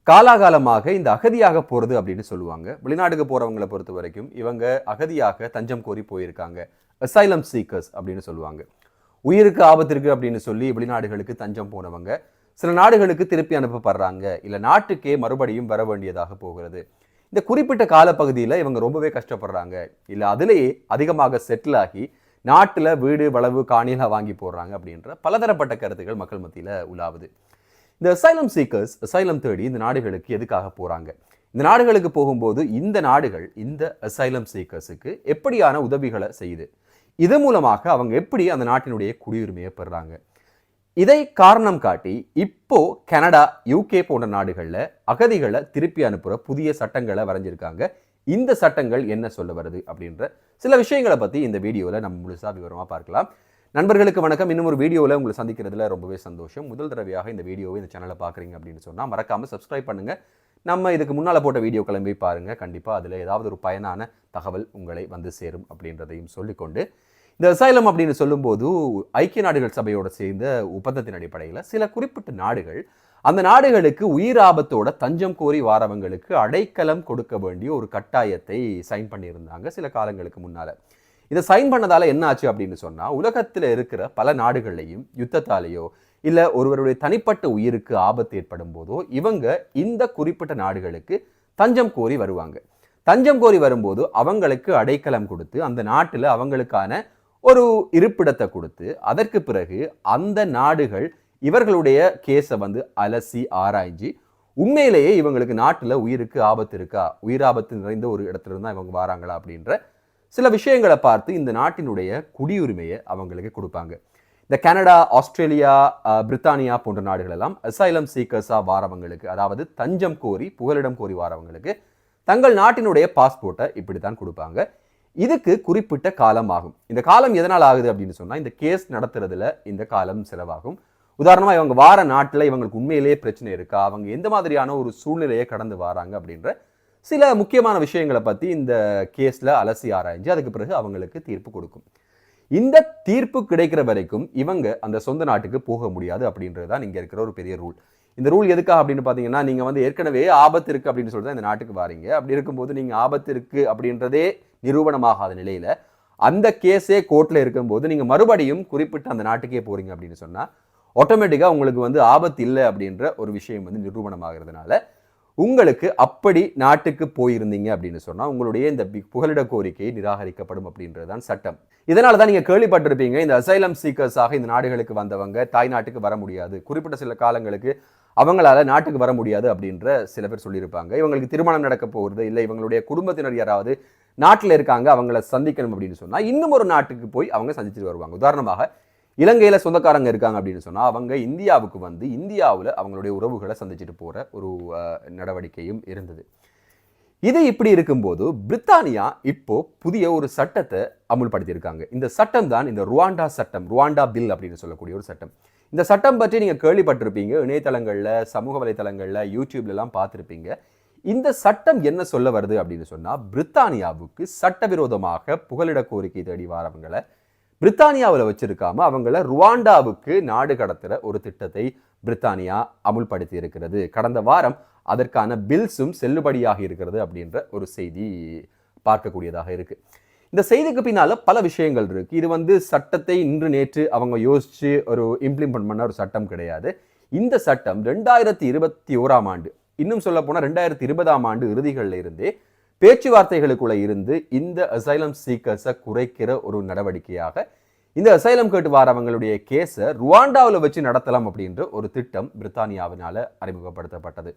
காலாகாலமாக இந்த அகதியாக போகிறது அப்படின்னு சொல்லுவாங்க. வெளிநாட்டுக்கு போகிறவங்களை பொறுத்த வரைக்கும் இவங்க அகதியாக தஞ்சம் கோரி போயிருக்காங்க. அசைலம் சீக்கர்ஸ் அப்படின்னு சொல்லுவாங்க. உயிருக்கு ஆபத்து இருக்குது அப்படின்னு சொல்லி வெளிநாடுகளுக்கு தஞ்சம் போனவங்க சில நாடுகளுக்கு திருப்பி அனுப்பப்படுறாங்க, இல்லை நாட்டுக்கே மறுபடியும் வர வேண்டியதாக போகிறது. இந்த குறிப்பிட்ட காலப்பகுதியில் இவங்க ரொம்பவே கஷ்டப்படுறாங்க, இல்லை அதிலேயே அதிகமாக செட்டில் ஆகி நாட்டில் வீடு வளவு காணியெல்லாம் வாங்கி போடுறாங்க அப்படின்ற பலதரப்பட்ட கருத்துக்கள் மக்கள் மத்தியில் உலாவுது. இந்த அசைலம் சீக்கர்ஸ் அசைலம் தேடி இந்த நாடுகளுக்கு எதுக்காக போகிறாங்க? இந்த நாடுகளுக்கு போகும்போது இந்த நாடுகள் இந்த அசைலம் சீக்கர்ஸுக்கு எப்படியான உதவிகளை செய்யுது? இது மூலமாக அவங்க எப்படி அந்த நாட்டினுடைய குடியுரிமையை பெறுறாங்க? இதை காரணம் காட்டி இப்போ கனடா, யூகே போன்ற நாடுகளில் அகதிகளை திருப்பி அனுப்புகிற புதிய சட்டங்களை வரைஞ்சிருக்காங்க. இந்த சட்டங்கள் என்ன சொல்ல வருது அப்படின்ற சில விஷயங்களை பற்றி இந்த வீடியோவில் நம்ம முழுசாக விவரமாக பார்க்கலாம். நண்பர்களுக்கு வணக்கம். இன்னும் ஒரு வீடியோவில் உங்களை சந்திக்கிறதுல ரொம்பவே சந்தோஷம். முதல் தடவையாக இந்த வீடியோவை இந்த சேனலை பார்க்குறீங்க அப்படின்னு சொன்னால் மறக்காமல் சப்ஸ்கிரைப் பண்ணுங்கள். நம்ம இதுக்கு முன்னால் போட்ட வீடியோ கிளம்பி பாருங்கள். கண்டிப்பாக அதில் ஏதாவது ஒரு பயனான தகவல் உங்களை வந்து சேரும் அப்படின்றதையும் சொல்லிக்கொண்டு, இந்த அசைலம் அப்படின்னு சொல்லும்போது ஐக்கிய நாடுகள் சபையோட சேர்ந்த ஒப்பந்தத்தின் அடிப்படையில் சில குறிப்பிட்ட நாடுகள் அந்த நாடுகளுக்கு உயிர் ஆபத்தோட தஞ்சம் கோரி வாரவங்களுக்கு அடைக்கலம் கொடுக்க வேண்டிய ஒரு கட்டாயத்தை சைன் பண்ணியிருந்தாங்க சில காலங்களுக்கு முன்னால். இதை சைன் பண்ணதால என்ன ஆச்சு அப்படின்னு சொன்னால், உலகத்தில் இருக்கிற பல நாடுகள்லையும் யுத்தத்தாலேயோ இல்லை ஒருவருடைய தனிப்பட்ட உயிருக்கு ஆபத்து ஏற்படும் போதோ இவங்க இந்த குறிப்பிட்ட நாடுகளுக்கு தஞ்சம் கோரி வருவாங்க. தஞ்சம் கோரி வரும்போது அவங்களுக்கு அடைக்கலம் கொடுத்து அந்த நாட்டில் அவங்களுக்கான ஒரு இருப்பிடத்தை கொடுத்து அதற்கு பிறகு அந்த நாடுகள் இவர்களுடைய கேஸை வந்து அலசி ஆராய்ஞ்சி உண்மையிலேயே இவங்களுக்கு நாட்டில் உயிருக்கு ஆபத்து இருக்கா, உயிர் ஆபத்து நிறைந்த ஒரு இடத்துல இருந்தால் இவங்க வராங்களா அப்படின்ற சில விஷயங்களை பார்த்து இந்த நாட்டினுடைய குடியுரிமையை அவங்களுக்கு கொடுப்பாங்க. இந்த கனடா, ஆஸ்திரேலியா, பிரித்தானியா போன்ற நாடுகள் எல்லாம் அசைலம் சீக்கர்ஸா வாரவங்களுக்கு, அதாவது தஞ்சம் கோரி புகலிடம் கோரி வாரவங்களுக்கு தங்கள் நாட்டினுடைய பாஸ்போர்ட்டை இப்படி தான் கொடுப்பாங்க. இதுக்கு குறிப்பிட்ட காலம் ஆகும். இந்த காலம் எதனால் ஆகுது அப்படின்னு சொன்னால், இந்த கேஸ் நடத்துறதுல இந்த காலம் செலவாகும். உதாரணமாக இவங்க வார நாட்டில் இவங்களுக்கு உண்மையிலேயே பிரச்சனை இருக்கா, அவங்க எந்த மாதிரியான ஒரு சூழ்நிலையை கடந்து வராங்க அப்படின்ற சில முக்கியமான விஷயங்களை பற்றி இந்த கேஸில் அலசி ஆராய்ஞ்சு அதுக்கு பிறகு அவங்களுக்கு தீர்ப்பு கொடுக்கும். இந்த தீர்ப்பு கிடைக்கிற வரைக்கும் இவங்க அந்த சொந்த நாட்டுக்கு போக முடியாது அப்படின்றது தான் இங்கே இருக்கிற ஒரு பெரிய ரூல். இந்த ரூல் எதுக்காக அப்படின்னு பார்த்தீங்கன்னா, நீங்கள் வந்து ஏற்கனவே ஆபத்து இருக்குது அப்படின்னு சொல்லிட்டு தான் இந்த நாட்டுக்கு வாரீங்க. அப்படி இருக்கும்போது நீங்கள் ஆபத்து இருக்குது அப்படின்றதே நிரூபணமாகாத நிலையில் அந்த கேஸே கோர்ட்டில் இருக்கும்போது நீங்கள் மறுபடியும் குறிப்பிட்ட அந்த நாட்டுக்கே போகிறீங்க அப்படின்னு சொன்னால் ஆட்டோமேட்டிக்காக உங்களுக்கு வந்து ஆபத்து இல்லை அப்படின்ற ஒரு விஷயம் வந்து நிரூபணமாகிறதுனால உங்களுக்கு அப்படி நாட்டுக்கு போயிருந்தீங்க அப்படின்னு சொன்னால் உங்களுடைய இந்த புகலிட கோரிக்கை நிராகரிக்கப்படும் அப்படின்றது தான் சட்டம். இதனால தான் நீங்கள் கேள்விப்பட்டிருப்பீங்க, இந்த அசைலம் சீக்கர்ஸாக இந்த நாடுகளுக்கு வந்தவங்க தாய் நாட்டுக்கு வர முடியாது, குறிப்பிட்ட சில காலங்களுக்கு அவங்களால நாட்டுக்கு வர முடியாது அப்படின்ற சில பேர் சொல்லியிருப்பாங்க. இவங்களுக்கு திருமணம் நடக்க போகிறது, இல்லை இவங்களுடைய குடும்பத்தினர் யாராவது நாட்டில் இருக்காங்க அவங்கள சந்திக்கணும் அப்படின்னு சொன்னால் இன்னும் ஒரு நாட்டுக்கு போய் அவங்க சந்திச்சுட்டு வருவாங்க. உதாரணமாக இலங்கையில் சொந்தக்காரங்க இருக்காங்க அப்படின்னு சொன்னால் அவங்க இந்தியாவுக்கு வந்து இந்தியாவில் அவங்களுடைய உறவுகளை சந்திச்சுட்டு போகிற ஒரு நடவடிக்கையும் இருந்தது. இது இப்படி இருக்கும்போது பிரித்தானியா இப்போ புதிய ஒரு சட்டத்தை அமுல்படுத்தியிருக்காங்க. இந்த சட்டம் தான் இந்த ருவாண்டா சட்டம், ருவாண்டா பில் அப்படின்னு சொல்லக்கூடிய ஒரு சட்டம். இந்த சட்டம் பற்றி நீங்கள் கேள்விப்பட்டிருப்பீங்க, இணையதளங்களில், சமூக வலைத்தளங்களில், யூடியூப்லலாம் பார்த்துருப்பீங்க. இந்த சட்டம் என்ன சொல்ல வருது அப்படின்னு சொன்னால், பிரித்தானியாவுக்கு சட்டவிரோதமாக புகலிட கோரிக்கை தேடி வரவங்களை பிரித்தானியாவில் வச்சிருக்காம அவங்கள ருவாண்டாவுக்கு நாடு கடத்துகிற ஒரு திட்டத்தை பிரித்தானியா அமுல்படுத்தி இருக்கிறது. கடந்த வாரம் அதற்கான பில்ஸும் செல்லுபடியாக இருக்கிறது அப்படின்ற ஒரு செய்தி பார்க்கக்கூடியதாக இருக்கு. இந்த செய்திக்கு பின்னால பல விஷயங்கள் இருக்கு. இது வந்து சட்டத்தை இன்று நேற்று அவங்க யோசிச்சு ஒரு இம்ப்ளிமெண்ட் பண்ண ஒரு சட்டம் கிடையாது. இந்த சட்டம் 2021ஆம் ஆண்டு, இன்னும் சொல்ல போனால் 2020ஆம் ஆண்டு இறுதிகளில் இருந்தே பேச்சுவார்த்தைகளுக்குள்ள இருந்து இந்த அசைலம் சீக்கர்ஸை குறைக்கிற ஒரு நடவடிக்கையாக இந்த அசைலம் கேட்டு வாரவங்களுடைய கேஸை ருவாண்டாவில் வச்சு நடத்தலாம் அப்படின்ற ஒரு திட்டம் பிரித்தானியாவினால அறிமுகப்படுத்தப்பட்டது.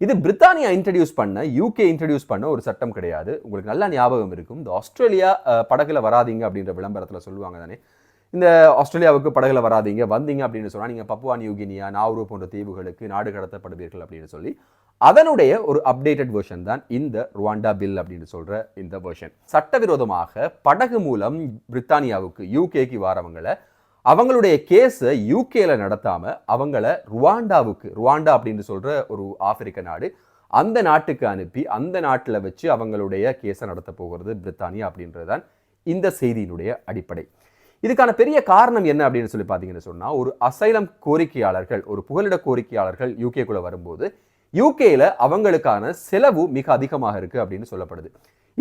இது பிரித்தானியா இன்ட்ரடியூஸ் பண்ண, யூகே இன்ட்ரடியூஸ் பண்ண ஒரு சட்டம் கிடையாது. உங்களுக்கு நல்லா ஞாபகம் இருக்கும், இந்த ஆஸ்திரேலியா படகுல வராதிங்க அப்படின்ற விளம்பரத்தில் சொல்லுவாங்க தானே, இந்த ஆஸ்திரேலியாவுக்கு படகுல வராதிங்க, வந்தீங்க அப்படின்னு சொன்னால் நீங்கள் பப்புவா நியூகினியா, நாவுரு போன்ற தீவுகளுக்கு நாடு கடத்தப்படுவீர்கள் அப்படின்னு சொல்லி அதனுடைய ஒரு அப்டேட்டட் வெர்ஷன் தான் இந்த ருவாண்டா பில் அப்படின்னு சொல்ற இந்த வெர்ஷன். சட்டவிரோதமாக படகு மூலம் பிரித்தானியாவுக்கு, யூகேக்கு வாரவங்களை அவங்களுடைய கேஸை யூகேல நடத்தாம அவங்கள ருவாண்டாவுக்கு, ருவாண்டா அப்படின்னு சொல்ற ஒரு ஆப்பிரிக்க நாடு, அந்த நாட்டுக்கு அனுப்பி அந்த நாட்டில் வச்சு அவங்களுடைய கேஸை நடத்த போகிறது பிரித்தானியா அப்படின்றது தான் இந்த செய்தியினுடைய அடிப்படை. இதுக்கான பெரிய காரணம் என்ன அப்படின்னு சொல்லி பார்த்தீங்கன்னு சொன்னால், ஒரு அசைலம் கோரிக்கையாளர்கள், ஒரு புகலிட கோரிக்கையாளர்கள் யூகேக்குள்ள வரும்போது யூகேல அவங்களுக்கான செலவு மிக அதிகமாக இருக்கு அப்படின்னு சொல்லப்படுது.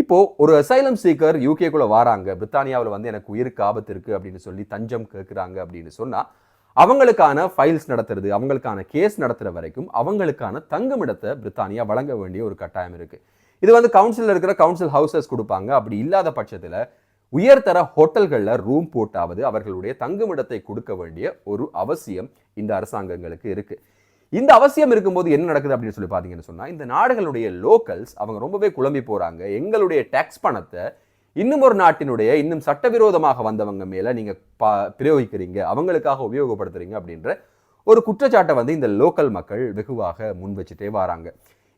இப்போ ஒரு அசைலம் சீக்கர் யூகேக்குள்ள வராங்க, பிரித்தானியாவில் வந்து எனக்கு உயிருக்கு ஆபத்து இருக்கு அப்படின்னு சொல்லி தஞ்சம் கேட்குறாங்க அப்படின்னு சொன்னா அவங்களுக்கான ஃபைல்ஸ் நடத்துறது, அவங்களுக்கான கேஸ் நடத்துற வரைக்கும் அவங்களுக்கான தங்குமிடத்தை பிரித்தானியா வழங்க வேண்டிய ஒரு கட்டாயம் இருக்கு. இது வந்து கவுன்சில் இருக்கிற கவுன்சில் ஹவுசஸ் கொடுப்பாங்க. அப்படி இல்லாத பட்சத்தில் உயர்தர ஹோட்டல்களில் ரூம் போட்டாவது அவர்களுடைய தங்குமிடத்தை கொடுக்க வேண்டிய ஒரு அவசியம் இந்த அரசாங்கங்களுக்கு இருக்கு. இந்த அவசியம் இருக்கும்போது என்ன நடக்குது அப்படின்னு சொல்லி பார்த்தீங்கன்னு சொன்னா, இந்த நாடுகளுடைய லோக்கல்ஸ் அவங்க ரொம்பவே குழம்பி போறாங்க. எங்களுடைய டாக்ஸ் பணத்தை இன்னும் ஒரு நாட்டினுடைய இன்னும் சட்டவிரோதமாக வந்தவங்க மேல நீங்க பிரயோகிக்கிறீங்க, அவங்களுக்காக உபயோகப்படுத்துறீங்க அப்படின்ற ஒரு குற்றச்சாட்டை வந்து இந்த லோக்கல் மக்கள் வெகுவாக முன் வச்சுட்டே வராங்க.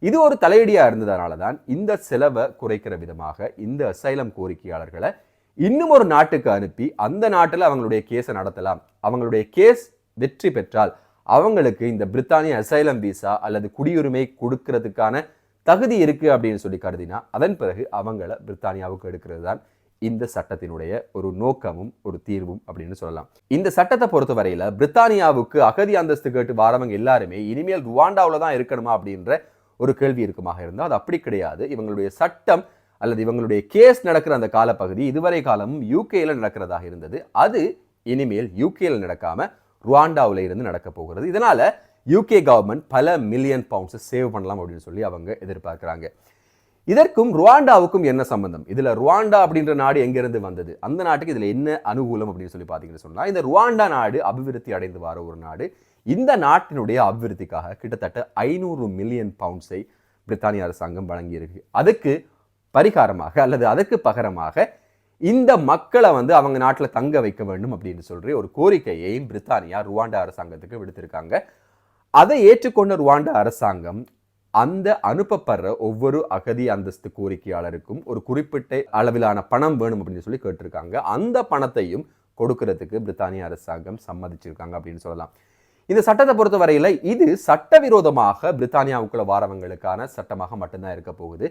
இது ஒரு தலையடியா இருந்ததுனால தான் இந்த செலவை குறைக்கிற விதமாக இந்த அசைலம் கோரிக்கையாளர்களை இன்னும் ஒரு நாட்டுக்கு அனுப்பி அந்த நாட்டில் அவங்களுடைய கேஸை நடத்தலாம். அவங்களுடைய கேஸ் வெற்றி பெற்றால் அவங்களுக்கு இந்த பிரித்தானிய அசைலம் விசா அல்லது குடியுரிமை கொடுக்கறதுக்கான தகுதி இருக்கு அப்படின்னு சொல்லி கருதினா அதன் பிறகு அவங்கள பிரித்தானியாவுக்கு எடுக்கிறது தான் இந்த சட்டத்தினுடைய ஒரு நோக்கமும் ஒரு தீர்வும் அப்படின்னு சொல்லலாம். இந்த சட்டத்தை பொறுத்த வரையில பிரித்தானியாவுக்கு அகதி அந்தஸ்து கேட்டு வாரவங்க எல்லாருமே இனிமேல் ருவாண்டாவில் தான் இருக்கணுமா அப்படின்ற ஒரு கேள்வி இருக்குமாக இருந்தால் அது அப்படி கிடையாது. இவங்களுடைய சட்டம் அல்லது இவங்களுடைய கேஸ் நடக்கிற அந்த காலப்பகுதி இதுவரை காலமும் யூகேல நடக்கிறதாக இருந்தது. அது இனிமேல் யூகேல நடக்காம ருவாண்டாவில் இருந்து நடக்க போகிறது. இதனால யூகே கவர்மெண்ட் பல மில்லியன் பவுண்ட்ஸ் சேவ் பண்ணலாம் அப்படின்னு சொல்லி அவங்க எதிர்பார்க்கிறாங்க. இதற்கும் ருவாண்டாவுக்கும் என்ன சம்பந்தம்? இதுல ருவாண்டா அப்படின்ற நாடு எங்கிருந்து வந்தது, அந்த நாட்டுக்கு இதுல என்ன அனுகூலம் அப்படின்னு சொல்லி பாத்தீங்கன்னு சொன்னா, இந்த ருவாண்டா நாடு அபிவிருத்தி அடைந்து வர ஒரு நாடு. இந்த நாட்டினுடைய அபிவிருத்திக்காக கிட்டத்தட்ட 500 மில்லியன் பவுண்ட்ஸை பிரித்தானிய அரசாங்கம் வழங்கியிருக்கு. அதுக்கு பரிகாரமாக அல்லது அதுக்கு பகரமாக இந்த மக்களை வந்து அவங்க நாட்டில் தங்க வைக்க வேண்டும் அப்படின்னு சொல்லி ஒரு கோரிக்கையை பிரித்தானியா ருவாண்டா அரசாங்கத்துக்கு விடுத்திருக்காங்க. அதை ஏற்றுக்கொண்ட ருவாண்டா அரசாங்கம் அந்த அனுப்பப்படுற ஒவ்வொரு அகதி அந்தஸ்து கோரிக்கையாளருக்கும் ஒரு குறிப்பிட்ட அளவிலான பணம் வேணும் அப்படின்னு சொல்லி கேட்டிருக்காங்க. அந்த பணத்தையும் கொடுக்கறதுக்கு பிரித்தானிய அரசாங்கம் சம்மதிச்சிருக்காங்க அப்படின்னு சொல்லலாம். இந்த சட்டத்தை பொறுத்த வரையில இது சட்டவிரோதமாக பிரித்தானியாவுக்குள்ள வாரவங்களுக்கான சட்டமாக மட்டும்தான் இருக்க போகுது.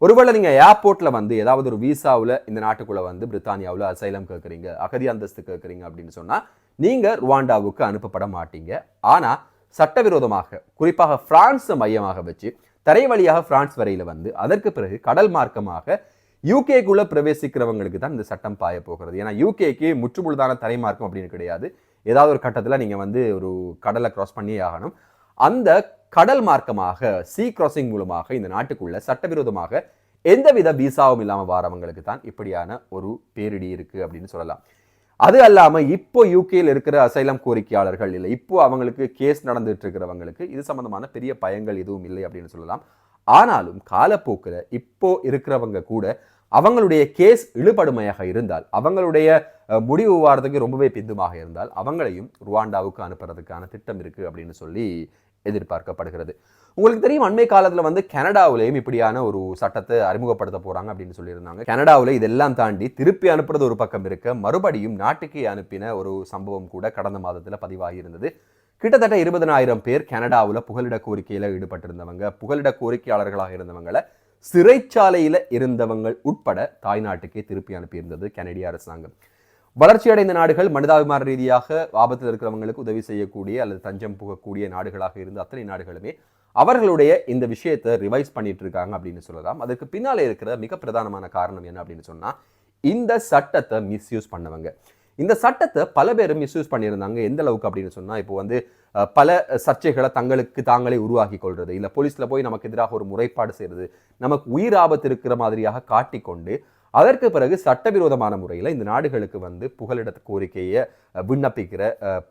ஒருவேளை நீங்க ஏர்போர்ட்ல வந்து ஏதாவது ஒரு விசாவில் இந்த நாட்டுக்குள்ள வந்து பிரித்தானியாவில் அசைலம் கேட்குறீங்க, அகதி அந்தஸ்து கேட்குறீங்க அப்படின்னு சொன்னா நீங்க ருவாண்டாவுக்கு அனுப்பப்பட மாட்டீங்க. ஆனா சட்டவிரோதமாக குறிப்பாக பிரான்ஸை மையமாக வச்சு தரை வழியாக பிரான்ஸ் வரையில வந்து அதற்கு பிறகு கடல் மார்க்கமாக யூகேக்குள்ள பிரவேசிக்கிறவங்களுக்கு தான் இந்த சட்டம் பாய போகிறது. ஏன்னா யூகேக்கு முற்றுமுழுதான தரை மார்க்கம் அப்படின்னு கிடையாது. ஏதாவது ஒரு கட்டத்தில் நீங்க வந்து ஒரு கடலை கிராஸ் பண்ணியே ஆகணும். அந்த கடல் மார்க்கமாக சி கிராசிங் மூலமாக இந்த நாட்டுக்குள்ள சட்டவிரோதமாக எந்தவித விசாவும் இல்லாமல் வாரவங்களுக்கு தான் இப்படியான ஒரு பேரிடி இருக்கு அப்படின்னு சொல்லலாம். அது அல்லாம இப்போ யூகேல இருக்கிற அசைலம் கோரிக்கையாளர்கள் இல்லை, இப்போ அவங்களுக்கு கேஸ் நடந்துட்டு இருக்கிறவங்களுக்கு இது சம்பந்தமான பெரிய பயங்கள் எதுவும் இல்லை அப்படின்னு சொல்லலாம். ஆனாலும் காலப்போக்கில் இப்போ இருக்கிறவங்க கூட அவங்களுடைய கேஸ் இழுபடுமையாக இருந்தால், அவங்களுடைய முடிவு வாரத்துக்கு ரொம்பவே பிந்துமாக இருந்தால் அவங்களையும் ருவாண்டாவுக்கு அனுப்புறதுக்கான திட்டம் இருக்கு அப்படின்னு சொல்லி எதிர்பார்க்கப்படுகிறது. உங்களுக்கு தெரியும், அண்மை காலத்துல வந்து கனடாவிலையும் இப்படியான ஒரு சட்டத்தை அறிமுகப்படுத்த போறாங்க அப்படின்னு சொல்லியிருந்தாங்க. கனடாவில் இதெல்லாம் தாண்டி திருப்பி அனுப்புறது ஒரு பக்கம் இருக்க, மறுபடியும் நாட்டுக்கு அனுப்பின ஒரு சம்பவம் கூட கடந்த மாதத்துல பதிவாகி இருந்தது. கிட்டத்தட்ட 20,000 பேர் கனடாவில் புகலிட கோரிக்கையில ஈடுபட்டிருந்தவங்க, புகலிட கோரிக்கையாளர்களாக இருந்தவங்களை சிறைச்சாலையில இருந்தவங்க உட்பட தாய்நாட்டுக்கே திருப்பி அனுப்பியிருந்தது கனடிய அரசாங்கம். வளர்ச்சியடைந்த நாடுகள் மனிதாபிமான ரீதியாக ஆபத்தில் இருக்கிறவங்களுக்கு உதவி செய்யக்கூடிய அல்லது தஞ்சம் புகக்கூடிய நாடுகளாக இருந்த அத்தனை நாடுகளுமே அவர்களுடைய இந்த விஷயத்தை ரிவைஸ் பண்ணிட்டு இருக்காங்க அப்படின்னு சொல்லலாம். அதுக்கு பின்னாலே இருக்கிற மிக பிரதானமான காரணம் என்ன அப்படின்னு சொன்னா, இந்த சட்டத்தை மிஸ்யூஸ் பண்ணவங்க. இந்த சட்டத்தை பல பேரும் மிஸ்யூஸ் பண்ணியிருந்தாங்க. எந்த அளவுக்கு அப்படின்னு சொன்னா, இப்போ வந்து பல சர்ச்சைகளை தங்களுக்கு தாங்களே உருவாக்கி கொள்றது, இல்லை போலீஸ்ல போய் நமக்கு எதிராக ஒரு முறைப்பாடு செய்யறது, நமக்கு உயிர் ஆபத்து இருக்கிற மாதிரியாக காட்டிக்கொண்டு அதற்கு பிறகு சட்டவிரோதமான முறையில் இந்த நாடுகளுக்கு வந்து புகலிட கோரிக்கையை விண்ணப்பிக்கிற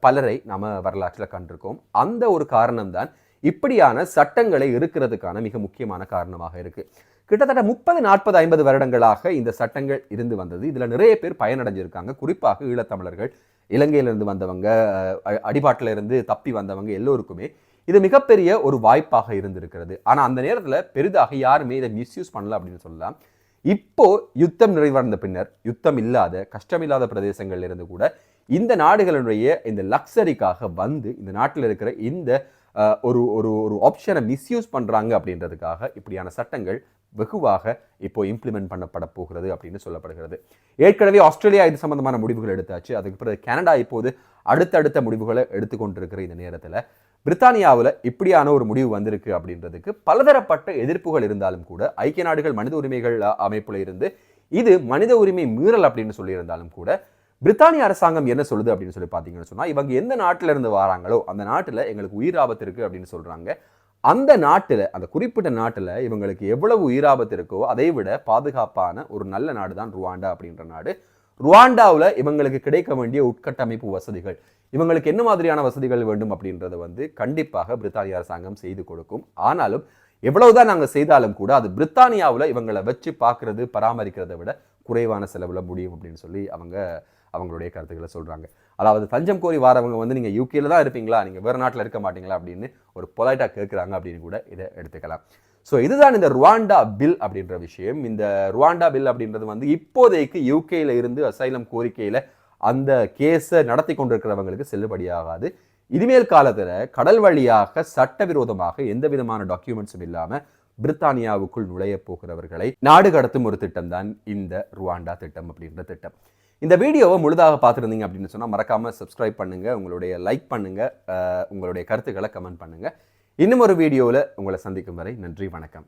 பலரை நாம வரலாற்றில் கண்டிருக்கோம். அந்த ஒரு காரணம்தான் இப்படியான சட்டங்களை இருக்கிறதுக்கான மிக முக்கியமான காரணமாக இருக்கு. கிட்டத்தட்ட 30, 40, 50 வருடங்களாக இந்த சட்டங்கள் இருந்து வந்தது. இதுல நிறைய பேர் பயனடைஞ்சிருக்காங்க. குறிப்பாக ஈழத்தமிழர்கள், இலங்கையிலிருந்து வந்தவங்க, அடிபாட்டில இருந்து தப்பி வந்தவங்க எல்லோருக்குமே இது மிகப்பெரிய ஒரு வாய்ப்பாக இருந்திருக்கிறது. ஆனா அந்த நேரத்துல பெரிதாக யாருமே இதை மிஸ்யூஸ் பண்ணல அப்படின்னு சொல்லலாம். இப்போ யுத்தம் நிறைவடைந்த பின்னர் யுத்தம் இல்லாத கஷ்டமில்லாத பிரதேசங்கள்ல இருந்து கூட இந்த நாடுகளுடைய இந்த லக்ஸரிக்காக வந்து இந்த நாட்டில் இருக்கிற இந்த ஒரு ஒரு ஒரு ஆப்ஷனை மிஸ்யூஸ் பண்றாங்க அப்படின்றதுக்காக இப்படியான சட்டங்கள் வெகுவாக இப்போ இம்ப்ளிமெண்ட் பண்ணப்பட போகிறது அப்படின்னு சொல்லப்படுகிறது. ஏற்கனவே ஆஸ்திரேலியா இது சம்பந்தமான முடிவுகள் எடுத்தாச்சு. அதுக்கு பிறகு கனடா இப்போது அடுத்தடுத்த முடிவுகளை எடுத்துக்கொண்டிருக்கிற இந்த நேரத்தில் பிரித்தானியாவில் இப்படியான ஒரு முடிவு வந்திருக்கு அப்படின்றதுக்கு பலதரப்பட்ட எதிர்ப்புகள் இருந்தாலும் கூட ஐக்கிய நாடுகள் மனித உரிமைகள் அமைப்புல இருந்து இது மனித உரிமை மீறல் அப்படின்னு சொல்லியிருந்தாலும் கூட பிரித்தானிய அரசாங்கம் என்ன சொல்லுது அப்படின்னு சொல்லி பார்த்தீங்கன்னு சொன்னா, இவங்க எந்த நாட்டில இருந்து வராங்களோ அந்த நாட்டில் எங்களுக்கு உயிர் ஆபத்து இருக்கு அப்படின்னு சொல்றாங்க. அந்த நாட்டில், அந்த குறிப்பிட்ட நாட்டில் இவங்களுக்கு எவ்வளவு உயிராபத்து இருக்கோ அதை விட பாதுகாப்பான ஒரு நல்ல நாடு தான் ருவாண்டா அப்படின்ற நாடு. ருவாண்டாவில் இவங்களுக்கு கிடைக்க வேண்டிய உட்கட்டமைப்பு வசதிகள், இவங்களுக்கு என்ன மாதிரியான வசதிகள் வேண்டும் அப்படின்றத கண்டிப்பாக பிரித்தானிய அரசாங்கம் செய்து கொடுக்கும். ஆனாலும் எவ்வளவுதான் நாங்கள் செய்தாலும் கூட அது பிரித்தானியாவில் இவங்களை வச்சு பார்க்கறது பராமரிக்கிறத விட குறைவான செலவில் முடியும் அப்படின்னு சொல்லி அவங்களுடைய கருத்துக்களை சொல்றாங்க. அதாவது தஞ்சம் கோரி வாரவங்க நீங்க யூகேல தான் இருப்பீங்களா, நீங்க வேற நாட்டில் இருக்க மாட்டீங்களா அப்படின்னு ஒரு பொலைட்டா கேட்குறாங்க அப்படின்னு கூட இதை எடுத்துக்கலாம். ஸோ இதுதான் இந்த ருவாண்டா பில் அப்படின்ற விஷயம். இந்த ருவாண்டா பில் அப்படின்றது இப்போதைக்கு யூகேல இருந்து அசைலம் கோரிக்கையில அந்த கேஸை நடத்தி கொண்டிருக்கிறவங்களுக்கு செல்லுபடியாகாது. இனிமேல் காலத்துல கடல் வழியாக சட்டவிரோதமாக எந்த விதமான டாக்குமெண்ட்ஸும் இல்லாம பிரித்தானியாவுக்குள் நுழைய போகிறவர்களை நாடு கடத்தும் ஒரு திட்டம் தான் இந்த ருவாண்டா திட்டம் அப்படின்ற திட்டம். இந்த வீடியோவை முழுதாக பார்த்துருந்தீங்க அப்படின்னு சொன்னால் மறக்காமல் சப்ஸ்கிரைப் பண்ணுங்கள், உங்களுடைய லைக் பண்ணுங்கள், உங்களுடைய கருத்துக்களை கமெண்ட் பண்ணுங்கள். இன்னும் ஒரு வீடியோவில் உங்களை சந்திக்கும் வரை நன்றி, வணக்கம்.